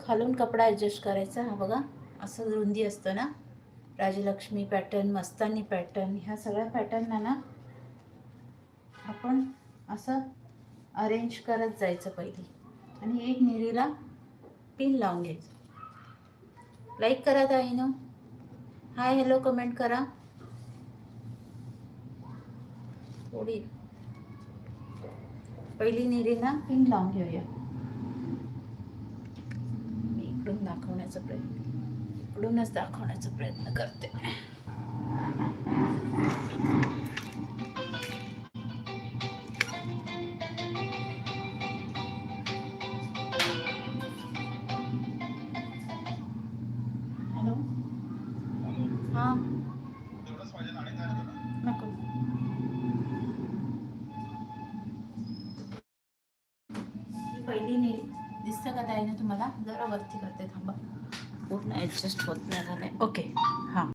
खालून कपडा ॲडजस्ट करायचा. हा बघा, असं रुंदी असतं ना, राजलक्ष्मी पॅटर्न, मस्तानी पॅटर्न, ह्या सगळ्या पॅटर्नना ना आपण असं अरेंज करत जायचं पहिली, आणि एक निरीला पिन लावून घ्यायचं. लाईक करा ताईनो, हाय हॅलो कमेंट करा. थोडी पहिली निरीला पिन लावून घेऊया. मी इकडून इकडूनच दाखवण्याचा प्रयत्न करते. हॅलो, हां नको, पहिली निरी दिसतं का ताईने तुम्हाला? जरा वरती करते, थांबा, पूर्ण ॲडजस्ट होत नाही झालंय. ओके, हां.